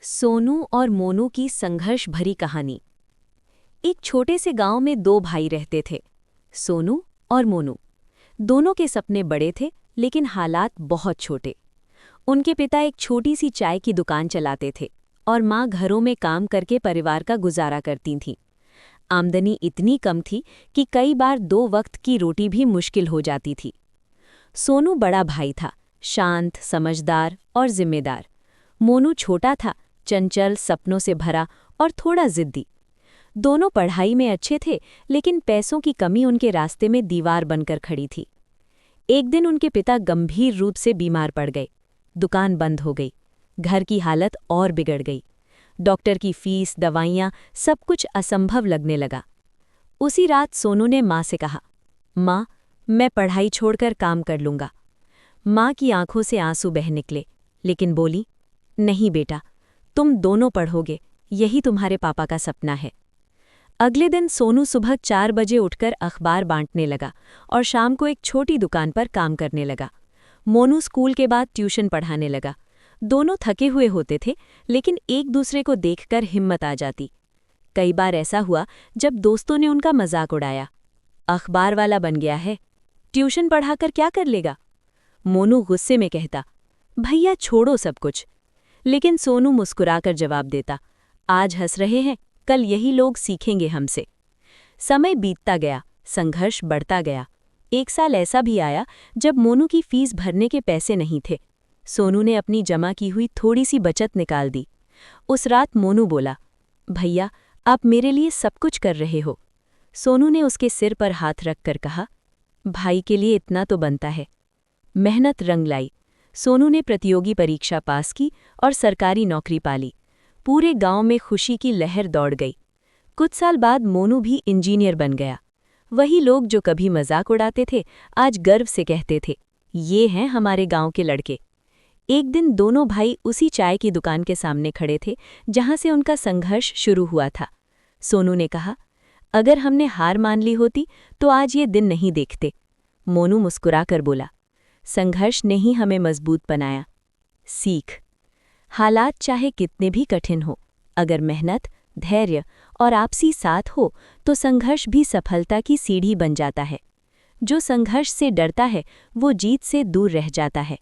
सोनू और मोनू की संघर्ष भरी कहानी। एक छोटे से गांव में दो भाई रहते थे, सोनू और मोनू। दोनों के सपने बड़े थे, लेकिन हालात बहुत छोटे। उनके पिता एक छोटी सी चाय की दुकान चलाते थे और माँ घरों में काम करके परिवार का गुजारा करती थीं। आमदनी इतनी कम थी कि कई बार 2 वक्त की रोटी भी मुश्किल हो जाती थी। सोनू बड़ा भाई था, शांत, समझदार और जिम्मेदार। मोनू छोटा था, चंचल, सपनों से भरा और थोड़ा जिद्दी। दोनों पढ़ाई में अच्छे थे, लेकिन पैसों की कमी उनके रास्ते में दीवार बनकर खड़ी थी। एक दिन उनके पिता गंभीर रूप से बीमार पड़ गए। दुकान बंद हो गई, घर की हालत और बिगड़ गई। डॉक्टर की फीस, दवाइयाँ, सब कुछ असंभव लगने लगा। उसी रात सोनू ने माँ से कहा, माँ, मैं पढ़ाई छोड़कर काम कर लूँगा। माँ की आंखों से आंसू बह निकले, लेकिन बोली, नहीं बेटा, तुम दोनों पढ़ोगे, यही तुम्हारे पापा का सपना है। अगले दिन सोनू सुबह 4 बजे उठकर अखबार बांटने लगा और शाम को एक छोटी दुकान पर काम करने लगा। मोनू स्कूल के बाद ट्यूशन पढ़ाने लगा। दोनों थके हुए होते थे, लेकिन एक दूसरे को देखकर हिम्मत आ जाती। कई बार ऐसा हुआ जब दोस्तों ने उनका मजाक उड़ाया, अखबार वाला बन गया है, ट्यूशन पढ़ाकर क्या कर लेगा। मोनू गुस्से में कहता, भैया छोड़ो सब कुछ। लेकिन सोनू मुस्कुराकर जवाब देता, आज हंस रहे हैं, कल यही लोग सीखेंगे हमसे। समय बीतता गया, संघर्ष बढ़ता गया। एक साल ऐसा भी आया जब मोनू की फीस भरने के पैसे नहीं थे। सोनू ने अपनी जमा की हुई थोड़ी सी बचत निकाल दी। उस रात मोनू बोला, भैया, आप मेरे लिए सब कुछ कर रहे हो। सोनू ने उसके सिर पर हाथ रखकर कहा, भाई के लिए इतना तो बनता है। मेहनत रंग लाई। सोनू ने प्रतियोगी परीक्षा पास की और सरकारी नौकरी पाली। पूरे गांव में खुशी की लहर दौड़ गई। कुछ साल बाद मोनू भी इंजीनियर बन गया। वही लोग जो कभी मजाक उड़ाते थे, आज गर्व से कहते थे, ये हैं हमारे गांव के लड़के। एक दिन दोनों भाई उसी चाय की दुकान के सामने खड़े थे, जहां से उनका संघर्ष शुरू हुआ था। सोनू ने कहा, अगर हमने हार मान ली होती तो आज ये दिन नहीं देखते। मोनू मुस्कुराकर बोला, संघर्ष ने ही हमें मजबूत बनाया। सीख, हालात चाहे कितने भी कठिन हो, अगर मेहनत, धैर्य और आपसी साथ हो तो संघर्ष भी सफलता की सीढ़ी बन जाता है। जो संघर्ष से डरता है वो जीत से दूर रह जाता है।